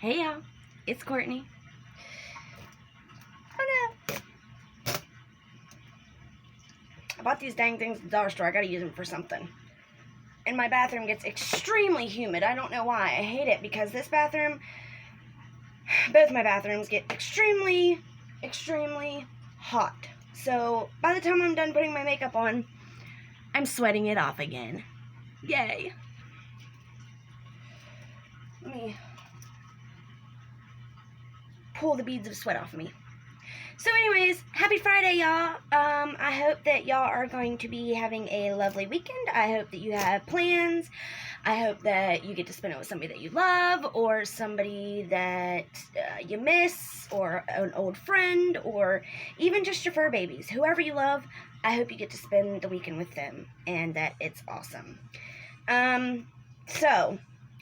Hey y'all, it's Courtney. Oh no. I bought these dang things at the dollar store. I gotta use them for something. And my bathroom gets extremely humid. I don't know why. I hate it because this bathroom, both my bathrooms get extremely hot. So by the time I'm done putting my makeup on, I'm sweating it off again. Yay. Let me pull the beads of sweat off of me. So anyways, happy Friday, y'all. I hope that y'all are going to be having a lovely weekend. I hope that you have plans. I hope that you get to spend it with somebody that you love, or somebody that you miss, or an old friend, or even just your fur babies. Whoever you love, I hope you get to spend the weekend with them, and that it's awesome. So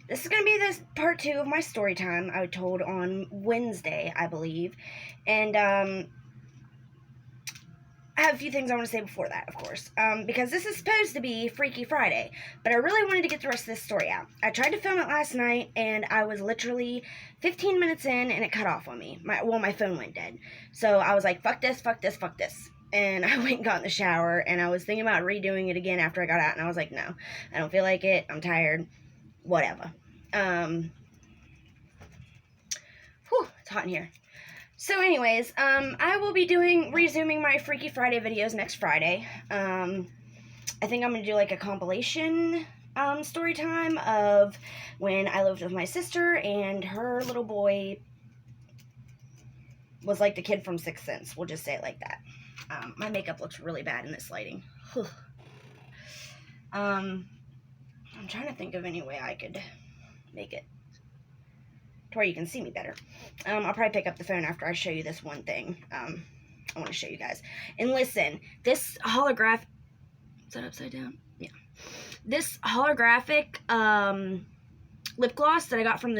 this is going to be this part 2 of my story time I told on Wednesday, I believe. And I have a few things I want to say before that, of course. Because this is supposed to be Freaky Friday. But I really wanted to get the rest of this story out. I tried to film it last night, and I was literally 15 minutes in, and it cut off on me. My phone went dead. So I was like, fuck this. And I went and got in the shower, and I was thinking about redoing it again after I got out. And I was like, no, I don't feel like it. I'm tired. Whatever. It's hot in here. So anyways, I will be resuming my Freaky Friday videos next Friday. I think I'm going to do like a compilation, story time of when I lived with my sister and her little boy was like the kid from Sixth Sense. We'll just say it like that. My makeup looks really bad in this lighting. I'm trying to think of any way I could make it to where you can see me better. I'll probably pick up the phone after I show you this one thing. I want to show you guys. And listen, this holographic... Is that upside down? Yeah. This holographic lip gloss that I got from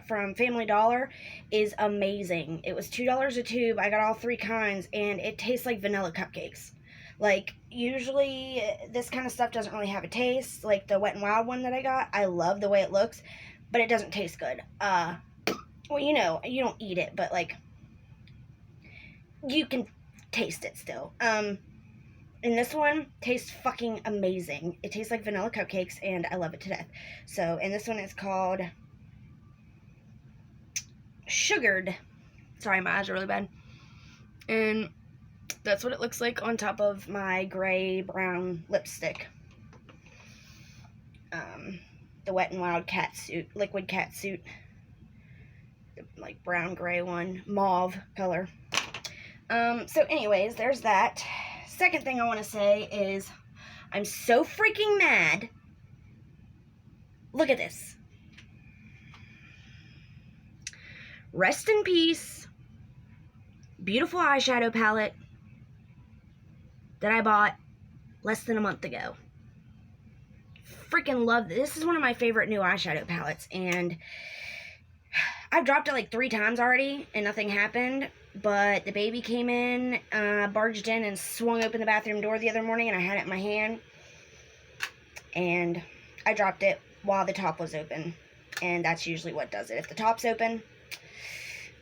from Family Dollar is amazing. It was $2 a tube. I got all 3 kinds, and it tastes like vanilla cupcakes. Like, usually this kind of stuff doesn't really have a taste. Like the Wet n Wild one that I got, I love the way it looks, but it doesn't taste good. Well, you know, you don't eat it, but like, you can taste it still. And this one tastes fucking amazing. It tastes like vanilla cupcakes, and I love it to death. So, and this one is called Sugared. Sorry, my eyes are really bad. And that's what it looks like on top of my gray-brown lipstick. The Wet n Wild liquid cat suit. The, like, brown-gray one. Mauve color. So anyways, there's that. Second thing I want to say is, I'm so freaking mad. Look at this. Rest in peace. Beautiful eyeshadow palette that I bought less than a month ago. Freaking love this. This is one of my favorite new eyeshadow palettes, and I've dropped it like 3 times already and nothing happened, but the baby came in, barged in and swung open the bathroom door the other morning, and I had it in my hand, and I dropped it while the top was open, and that's usually what does it. If the top's open,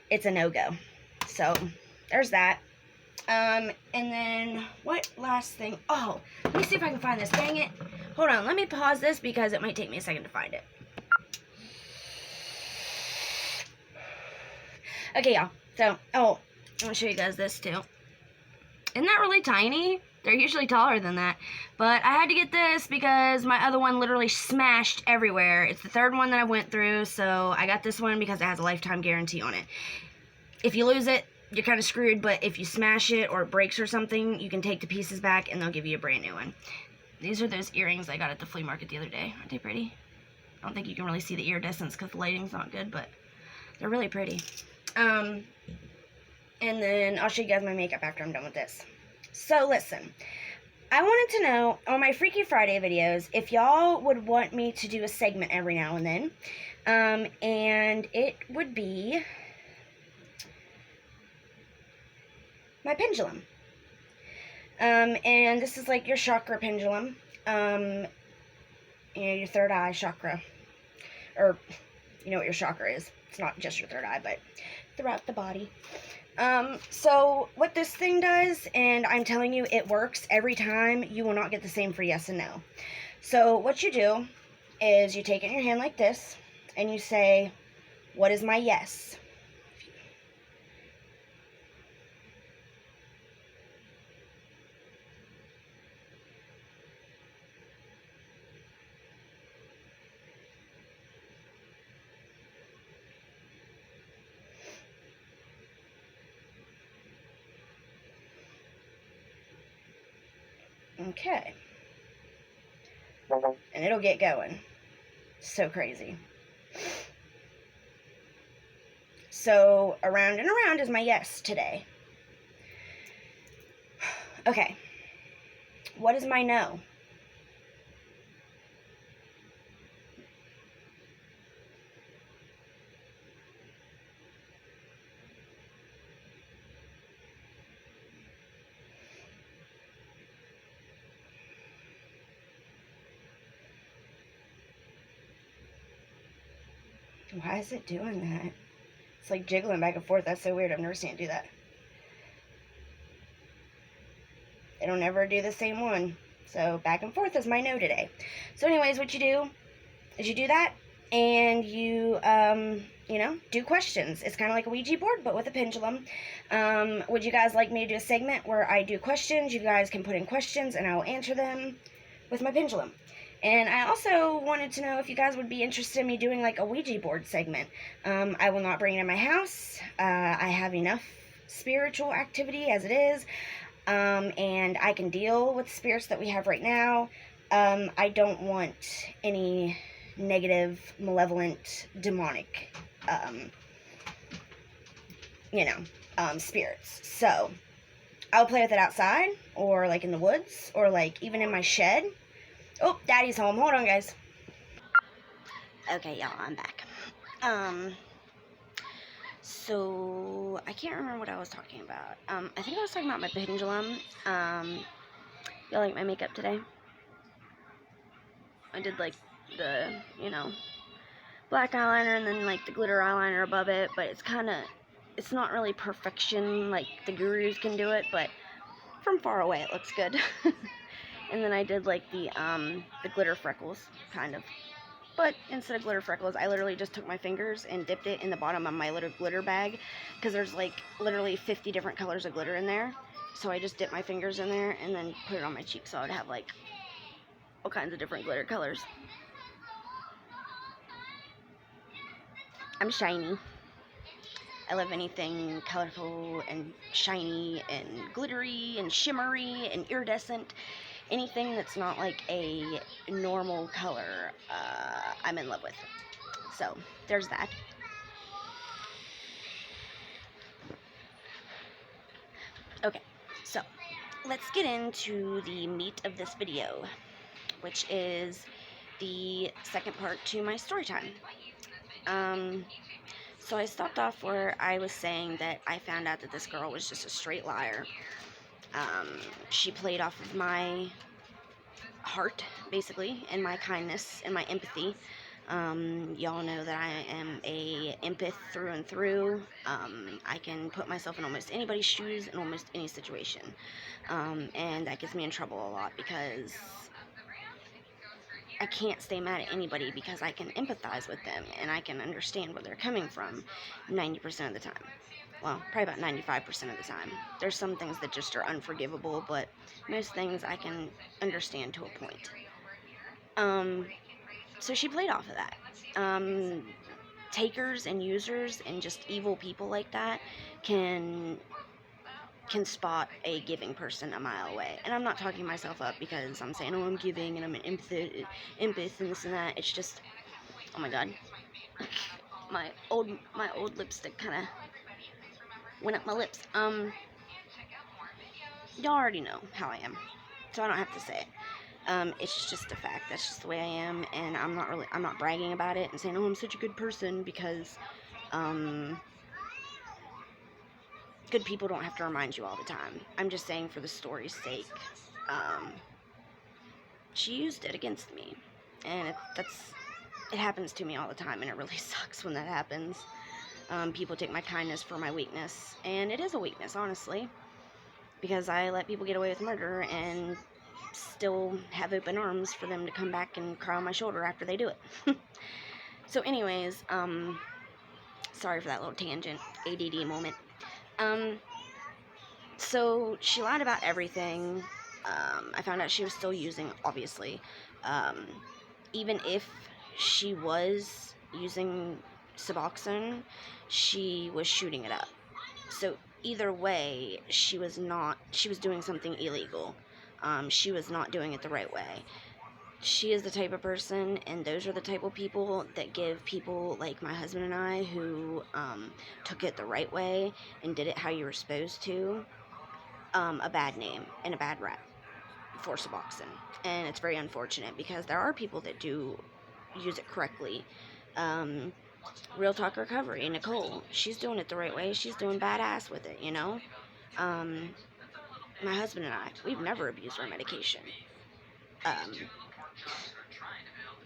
it's a no-go. So there's that. And then, what last thing? Oh, let me see if I can find this. Dang it. Hold on, let me pause this because it might take me a second to find it. Okay, y'all. So, I'm going to show you guys this too. Isn't that really tiny? They're usually taller than that. But I had to get this because my other one literally smashed everywhere. It's the 3rd one that I went through, so I got this one because it has a lifetime guarantee on it. If you lose it, you're kind of screwed, but if you smash it or it breaks or something, you can take the pieces back and they'll give you a brand new one. These are those earrings I got at the flea market the other day. Aren't they pretty? I don't think you can really see the iridescence because the lighting's not good, but they're really pretty. And then I'll show you guys my makeup after I'm done with this. So listen, I wanted to know on my Freaky Friday videos if y'all would want me to do a segment every now and then. And it would be my pendulum. And this is like your chakra pendulum. You know, your 3rd eye chakra. Or, you know what your chakra is. It's not just your third eye, but throughout the body. So what this thing does, and I'm telling you, it works every time. You will not get the same for yes and no. So what you do is you take it in your hand like this, and you say, what is my yes? Okay. And it'll get going. So crazy. So around and around is my yes today. Okay. What is my no? Why is it doing that? It's like jiggling back and forth. That's so weird. I've never seen it do that. It'll never do the same one. So back and forth is my no today. So anyways, what you do is you do that, and you, do questions. It's kind of like a Ouija board, but with a pendulum. Would you guys like me to do a segment where I do questions? You guys can put in questions, and I will answer them with my pendulum. And I also wanted to know if you guys would be interested in me doing like a Ouija board segment. I will not bring it in my house. I have enough spiritual activity as it is. And I can deal with the spirits that we have right now. I don't want any negative, malevolent, demonic, spirits. So, I'll play with it outside, or like in the woods, or like even in my shed. Oh, Daddy's home. Hold on, guys. Okay, y'all, I'm back. So I can't remember what I was talking about. I think I was talking about my pendulum. You like my makeup today? I did like the, black eyeliner and then like the glitter eyeliner above it, but it's not really perfection like the gurus can do it, but from far away it looks good. And then I did like the glitter freckles, kind of. But instead of glitter freckles, I literally just took my fingers and dipped it in the bottom of my little glitter bag, because there's like literally 50 different colors of glitter in there. So I just dipped my fingers in there and then put it on my cheek, so I would have like all kinds of different glitter colors. I'm shiny. I love anything colorful and shiny and glittery and shimmery and iridescent. Anything that's not like a normal color, I'm in love with. So, there's that. Okay, so let's get into the meat of this video, which is the second part to my story time. So I stopped off where I was saying that I found out that this girl was just a straight liar. She played off of my heart, basically, and my kindness and my empathy. Y'all know that I am a empath through and through. I can put myself in almost anybody's shoes in almost any situation. And that gets me in trouble a lot, because I can't stay mad at anybody, because I can empathize with them and I can understand where they're coming from 90% of the time. Well, probably about 95% of the time. There's some things that just are unforgivable, but most things I can understand to a point. So she played off of that. Takers and users and just evil people like that can spot a giving person a mile away. And I'm not talking myself up because I'm saying, oh, I'm giving and I'm an empath and this and that. It's just, oh my god. my old lipstick kind of went up my lips. Y'all already know how I am, so I don't have to say it. It's just a fact. That's just the way I am, and I'm not bragging about it and saying, oh, I'm such a good person, because good people don't have to remind you all the time. I'm just saying, for the story's sake, she used it against me, and it happens to me all the time, and it really sucks when that happens. People take my kindness for my weakness, and it is a weakness, honestly, because I let people get away with murder and still have open arms for them to come back and cry on my shoulder after they do it. So anyways, sorry for that little tangent, ADD moment. So she lied about everything. I found out she was still using, obviously. Even if she was using Suboxone, she was shooting it up. So either way, she was doing something illegal. She was not doing it the right way. She is the type of person, and those are the type of people that give people like my husband and I, who took it the right way and did it how you were supposed to, a bad name and a bad rap for Suboxone. And it's very unfortunate, because there are people that do use it correctly. Real Talk Recovery, Nicole, she's doing it the right way. She's doing badass with it, you know. My husband and I, we've never abused our medication.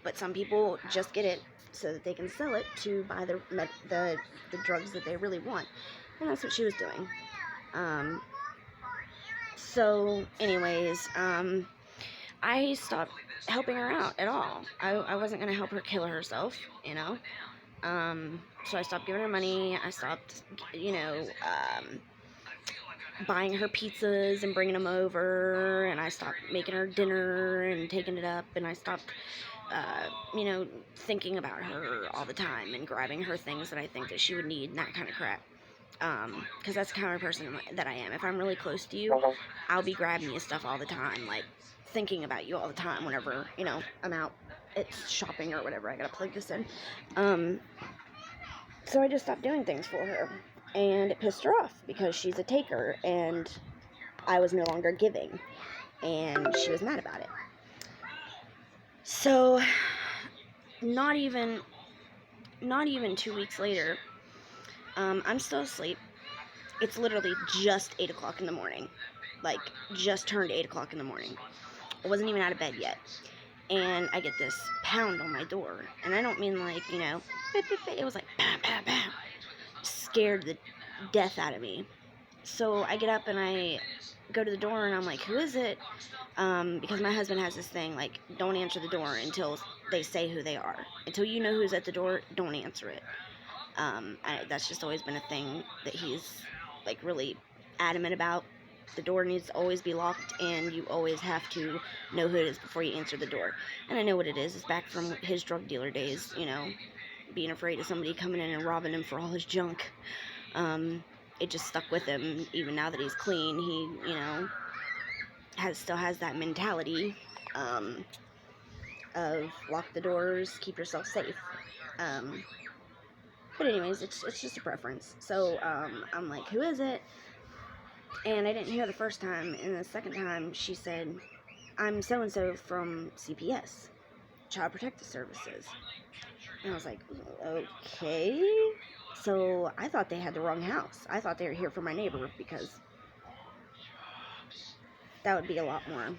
But some people just get it so that they can sell it to buy the drugs that they really want. And that's what she was doing. So anyways, I stopped helping her out at all. I wasn't going to help her kill herself, you know. So I stopped giving her money. I stopped, buying her pizzas and bringing them over, and I stopped making her dinner and taking it up, and I stopped, thinking about her all the time and grabbing her things that I think that she would need and that kind of crap. Because that's the kind of person that I am. If I'm really close to you, I'll be grabbing you stuff all the time, like thinking about you all the time whenever, I'm out at shopping or whatever. I gotta plug this in. So I just stopped doing things for her, and it pissed her off because she's a taker and I was no longer giving, and she was mad about it. So not even 2 weeks later, I'm still asleep. It's literally just 8 o'clock in the morning. Like, just turned 8 o'clock in the morning. I wasn't even out of bed yet. And I get this pound on my door. And I don't mean like, beep, beep, beep. It was like, bam, bam, bam. Scared the death out of me. So I get up and I go to the door and I'm like, who is it? Because my husband has this thing, like, don't answer the door until they say who they are. Until you know who's at the door, don't answer it. That's just always been a thing that he's, like, really adamant about. The door needs to always be locked, and you always have to know who it is before you answer the door. And I know what it is. It's back from his drug dealer days, being afraid of somebody coming in and robbing him for all his junk. It just stuck with him. Even now that he's clean, he, still has that mentality of lock the doors, keep yourself safe. But anyways, it's just a preference. So I'm like, who is it? And I didn't hear the first time, and the second time she said, I'm so-and-so from CPS, Child Protective Services. And I was like, okay. So I thought they had the wrong house. I thought they were here for my neighbor, because that would be a lot more,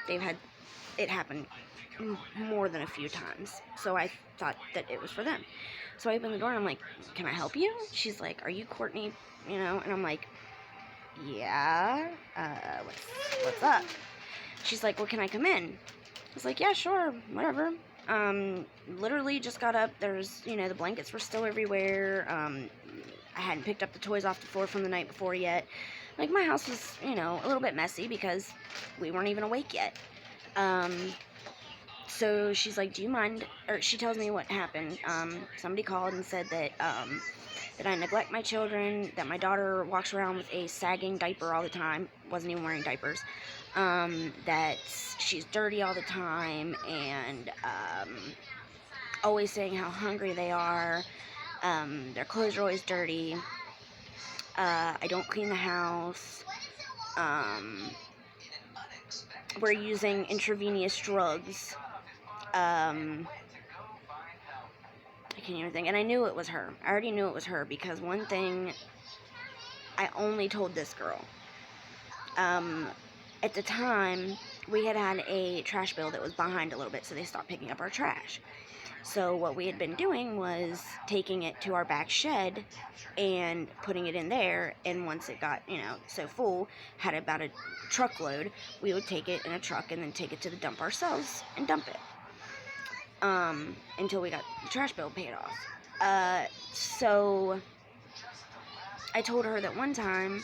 they've had it happen more than a few times. So I thought that it was for them. So I opened the door and I'm like, can I help you? She's like, are you Courtney? And I'm like, yeah, what's up? She's like, well, can I come in? I was like, yeah, sure, whatever. Literally just got up. There's, the blankets were still everywhere. I hadn't picked up the toys off the floor from the night before yet. Like, my house was, a little bit messy because we weren't even awake yet. So she's like, do you mind, or she tells me what happened. Somebody called and said that I neglect my children, that my daughter walks around with a sagging diaper all the time, wasn't even wearing diapers, that she's dirty all the time, and always saying how hungry they are, their clothes are always dirty, I don't clean the house, we're using intravenous drugs, I can't even think. And I knew it was her. I already knew it was her, because one thing I only told this girl. At the time, we had a trash bill that was behind a little bit, so they stopped picking up our trash. So what we had been doing was taking it to our back shed and putting it in there, and once it got, so full, had about a truckload, we would take it in a truck and then take it to the dump ourselves and dump it. Until we got the trash bill paid off. So I told her that one time,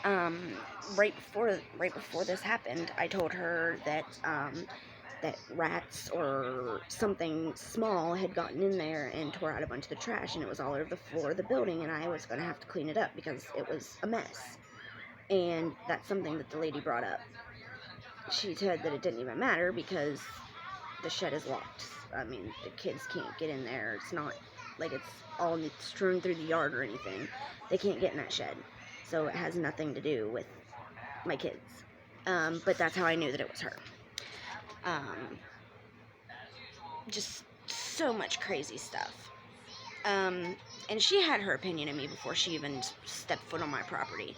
right before this happened, I told her that that rats or something small had gotten in there and tore out a bunch of the trash, and it was all over the floor of the building, and I was going to have to clean it up because it was a mess. And that's something that the lady brought up. She said that it didn't even matter because the shed is locked. I mean, the kids can't get in there. It's not like it's all strewn through the yard or anything. They can't get in that shed. So it has nothing to do with my kids. But that's how I knew that it was her. Just so much crazy stuff. And she had her opinion of me before she even stepped foot on my property.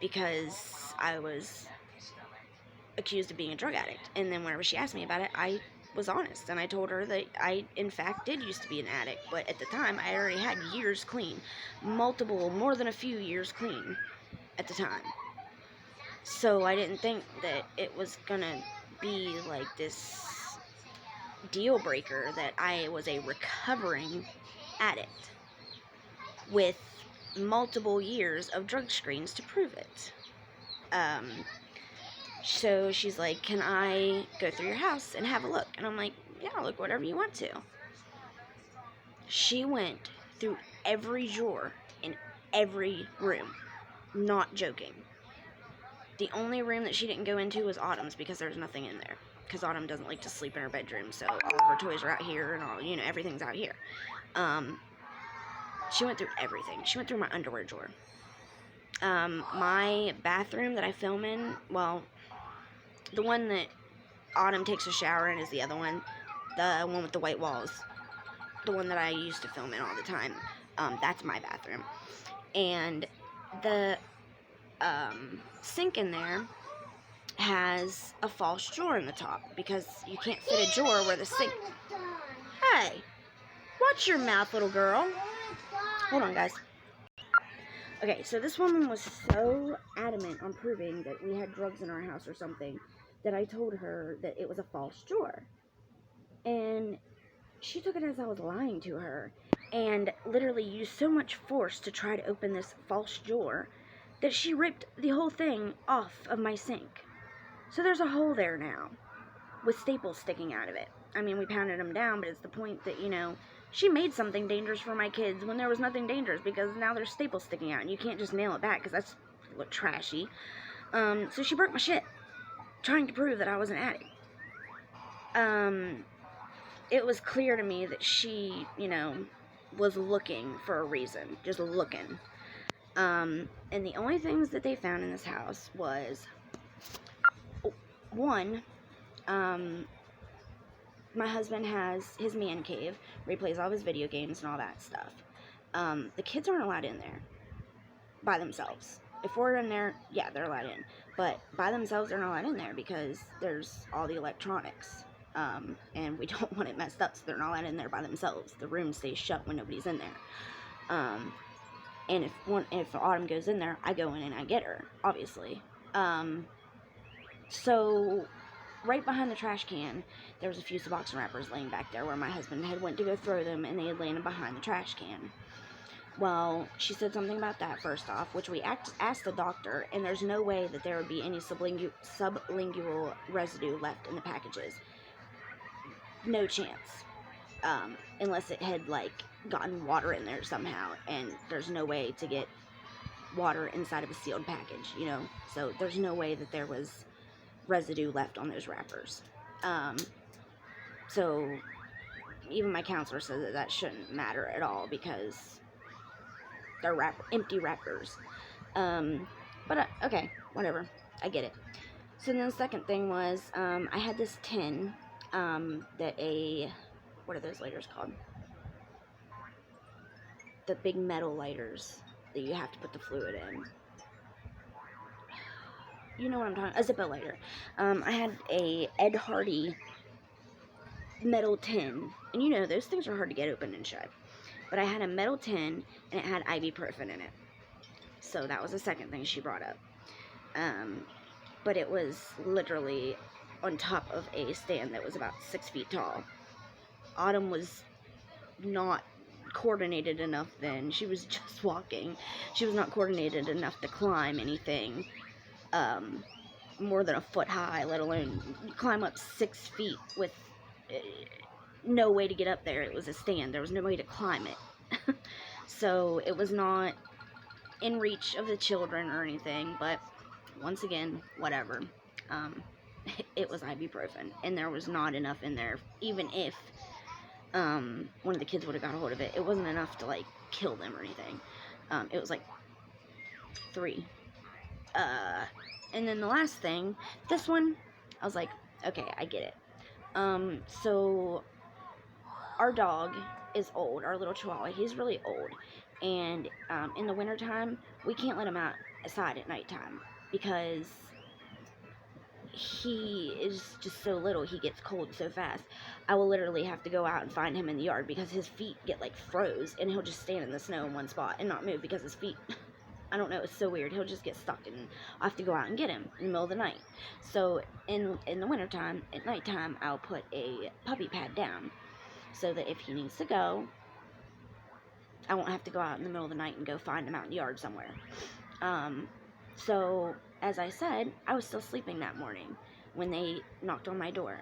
Because I was accused of being a drug addict. And then whenever she asked me about it, I was honest, and I told her that I in fact did used to be an addict, but at the time I already had years clean, more than a few years clean at the time. So I didn't think that it was gonna be like this deal breaker that I was a recovering addict with multiple years of drug screens to prove it. So she's like, can I go through your house and have a look? And I'm like, yeah, look, whatever you want to. She went through every drawer in every room. Not joking. The only room that she didn't go into was Autumn's because there's nothing in there. Because Autumn doesn't like to sleep in her bedroom, so all of her toys are out here and all, everything's out here. She went through everything. She went through my underwear drawer. My bathroom that I film in, well, the one that Autumn takes a shower in is the other one. The one with the white walls. The one that I used to film in all the time. That's my bathroom. And the sink in there has a false drawer in the top because you can't fit a drawer where the sink... Hey! Watch your mouth, little girl. Hold on, guys. Okay, so this woman was so adamant on proving that we had drugs in our house or something that I told her that it was a false drawer. And she took it as I was lying to her and literally used so much force to try to open this false drawer that she ripped the whole thing off of my sink. So there's a hole there now with staples sticking out of it. I mean, we pounded them down, but it's the point that, she made something dangerous for my kids when there was nothing dangerous because now there's staples sticking out and you can't just nail it back because that's look trashy. So she broke my shit trying to prove that I was an addict. It was clear to me that she, was looking for a reason, just looking. And the only things that they found in this house was, one, my husband has his man cave where he plays all his video games and all that stuff. The kids aren't allowed in there by themselves. If we're in there, yeah, they're allowed in. But by themselves, they're not allowed in there because there's all the electronics. And we don't want it messed up, so they're not allowed in there by themselves. The room stays shut when nobody's in there. And if Autumn goes in there, I go in and I get her, obviously. So right behind the trash can, there was a few Suboxone wrappers laying back there where my husband had went to go throw them, and they had lain behind the trash can. Well, she said something about that first off, which we asked the doctor, and there's no way that there would be any sublingual residue left in the packages. No chance. Unless it had, gotten water in there somehow, and there's no way to get water inside of a sealed package, So there's no way that there was residue left on those wrappers. So even my counselor said that shouldn't matter at all because they're empty wrappers. But okay, whatever. I get it. So then the second thing was, I had this tin, what are those lighters called? The big metal lighters that you have to put the fluid in. you know what I'm talking about, a Zippo lighter. I had a Ed Hardy metal tin, and you know, those things are hard to get open and shut. But I had a metal tin, and it had ibuprofen in it. So that was the second thing she brought up. But it was literally on top of a stand that was about 6 feet tall. Autumn was not coordinated enough then. She was just walking. She was not coordinated enough to climb anything more than a foot high, let alone climb up 6 feet with no way to get up there. It was a stand. There was no way to climb it. So it was not in reach of the children or anything, but once again, whatever. It was ibuprofen, and there was not enough in there. Even if one of the kids would have got a hold of it, it wasn't enough to like kill them or anything. It was like 3. And then the last thing, this one, I was like, okay, I get it. So our dog is old, our little Chihuahua. He's really old, and in the wintertime, we can't let him outside at nighttime because he is just so little. He gets cold so fast. I will literally have to go out and find him in the yard because his feet get like froze, and he'll just stand in the snow in one spot and not move because his feet, I don't know, it's so weird. He'll just get stuck, and I have to go out and get him in the middle of the night. So in the wintertime, at nighttime, I'll put a puppy pad down so that if he needs to go, I won't have to go out in the middle of the night and go find him out in the yard somewhere. So, as I said, I was still sleeping that morning when they knocked on my door.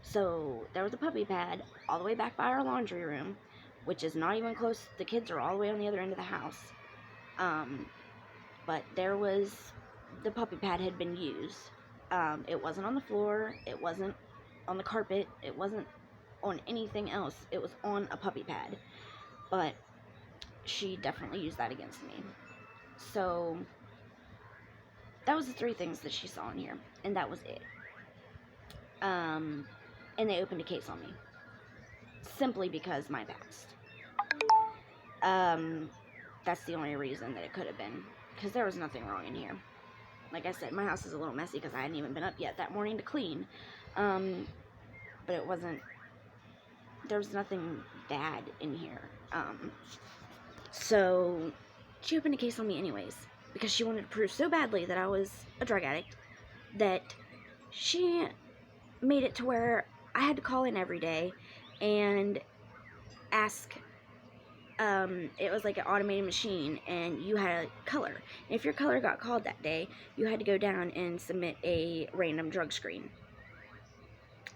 So, there was a puppy pad all the way back by our laundry room, which is not even close. The kids are all the way on the other end of the house. But there was, the puppy pad had been used. It wasn't on the floor. It wasn't on the carpet. It wasn't on anything else. It was on a puppy pad. But she definitely used that against me. So that was the 3 things that she saw in here, and that was it. And they opened a case on me simply because my past. That's the only reason that it could have been, because there was nothing wrong in here. Like I said, my house is a little messy because I hadn't even been up yet that morning to clean. But it wasn't, there was nothing bad in here. So she opened a case on me anyways, because she wanted to prove so badly that I was a drug addict that she made it to where I had to call in every day and ask. It was like an automated machine, and you had a color. And if your color got called that day, you had to go down and submit a random drug screen.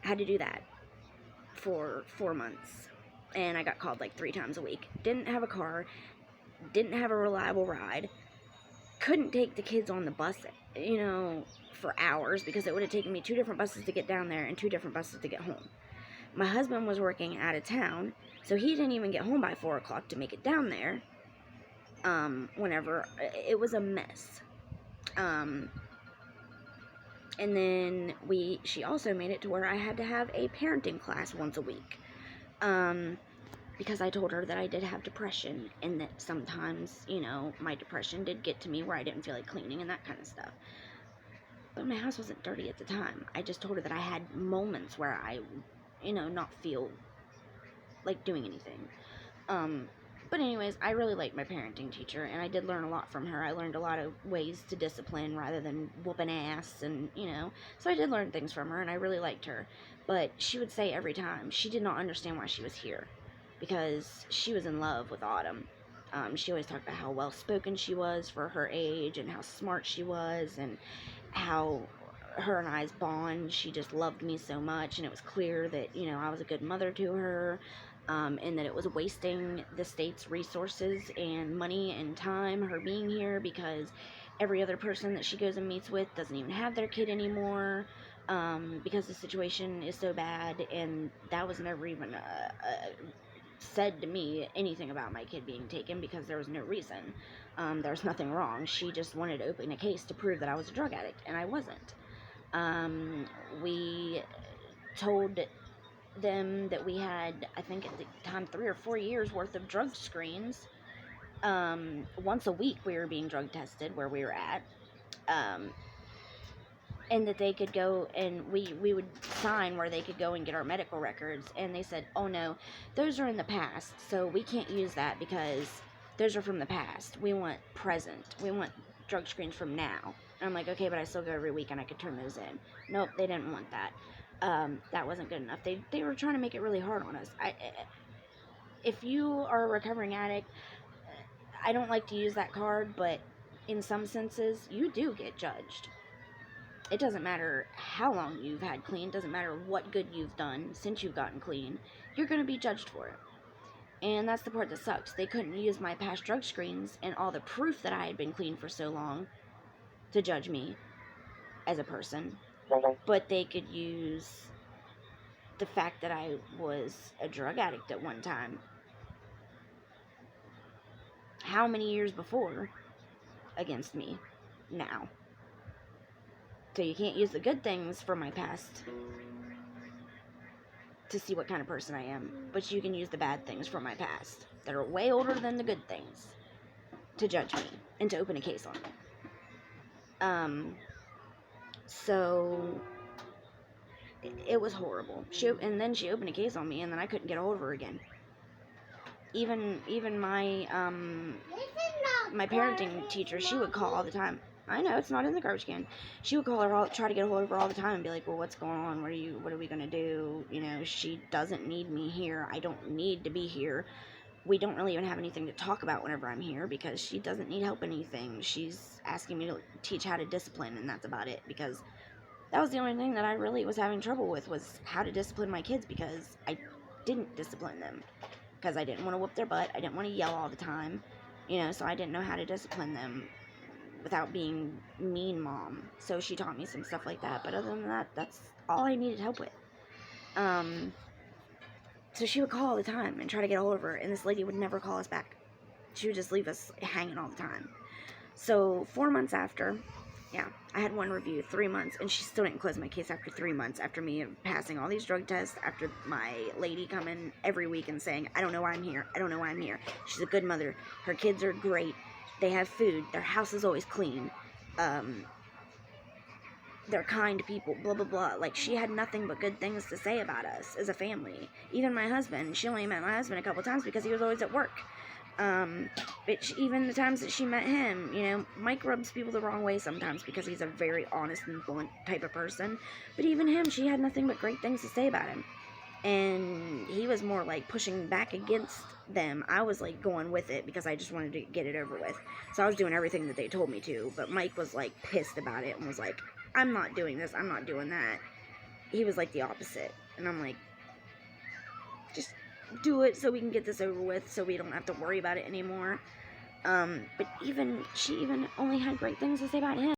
I had to do that for 4 months, and I got called like 3 times a week. Didn't have a car, didn't have a reliable ride, couldn't take the kids on the bus, for hours, because it would have taken me 2 different buses to get down there and 2 different buses to get home. My husband was working out of town, so he didn't even get home by 4 o'clock to make it down there. Whenever, it was a mess. And then she also made it to where I had to have a parenting class once a week. Because I told her that I did have depression, and that sometimes, my depression did get to me where I didn't feel like cleaning and that kind of stuff. But my house wasn't dirty at the time. I just told her that I had moments where I, not feel like doing anything. But anyways, I really liked my parenting teacher, and I did learn a lot from her. I learned a lot of ways to discipline rather than whooping ass, and, so I did learn things from her, and I really liked her. But she would say every time she did not understand why she was here, because she was in love with Autumn. She always talked about how well-spoken she was for her age, and how smart she was, and how her and I's bond. She just loved me so much, and it was clear that, I was a good mother to her, and that it was wasting the state's resources and money and time, her being here, because every other person that she goes and meets with doesn't even have their kid anymore, because the situation is so bad. And that was never even said to me anything about my kid being taken, because there was no reason. There was nothing wrong. She just wanted to open a case to prove that I was a drug addict, and I wasn't. We told them that we had, I think at the time, 3 or 4 years worth of drug screens. Once a week we were being drug tested where we were at. and that they could go and we would sign where they could go and get our medical records, and they said, oh no, those are in the past, so we can't use that because those are from the past. We want present. We want drug screens from now. And I'm like, okay, but I still go every week and I could turn those in. Nope, they didn't want that. That wasn't good enough. They were trying to make it really hard on us. If you are a recovering addict, I don't like to use that card, but in some senses, you do get judged. It doesn't matter how long you've had clean, doesn't matter what good you've done since you've gotten clean, you're going to be judged for it. And that's the part that sucks. They couldn't use my past drug screens and all the proof that I had been clean for so long to judge me as a person, but they could use the fact that I was a drug addict at one time. How many years before against me now? So you can't use the good things from my past to see what kind of person I am, but you can use the bad things from my past that are way older than the good things to judge me and to open a case on me. So it was horrible. And then she opened a case on me, and then I couldn't get a hold of her again. Even my my parenting teacher, she would call all the time. I know, it's not in the garbage can. She would call her, try to get a hold of her all the time and be like, well, what's going on? What are we going to do? You know, she doesn't need me here. I don't need to be here. We don't really even have anything to talk about whenever I'm here because she doesn't need help in anything. She's asking me to teach how to discipline, and that's about it, because that was the only thing that I really was having trouble with, was how to discipline my kids, because I didn't discipline them because I didn't want to whoop their butt. I didn't want to yell all the time, you know, so I didn't know how to discipline them without being mean mom. So she taught me some stuff like that, but other than that, that's all I needed help with. So she would call all the time and try to get a hold of her, and this lady would never call us back. She would just leave us hanging all the time. So 4 months after, yeah, I had one review, 3 months, and she still didn't close my case after 3 months, after me passing all these drug tests, after my lady coming every week and saying, I don't know why I'm here, I don't know why I'm here. She's a good mother, her kids are great, they have food, their house is always clean, they're kind people, blah, blah, blah. Like, she had nothing but good things to say about us as a family. Even my husband, she only met my husband a couple times because he was always at work. But even the times that she met him, you know, Mike rubs people the wrong way sometimes because he's a very honest and blunt type of person. But even him, she had nothing but great things to say about him. And he was more like pushing back against them. I was like going with it because I just wanted to get it over with. So I was doing everything that they told me to. But Mike was like pissed about it and was like, I'm not doing this, I'm not doing that. He was like the opposite. And I'm like, just do it so we can get this over with, so we don't have to worry about it anymore. But she even only had great things to say about him.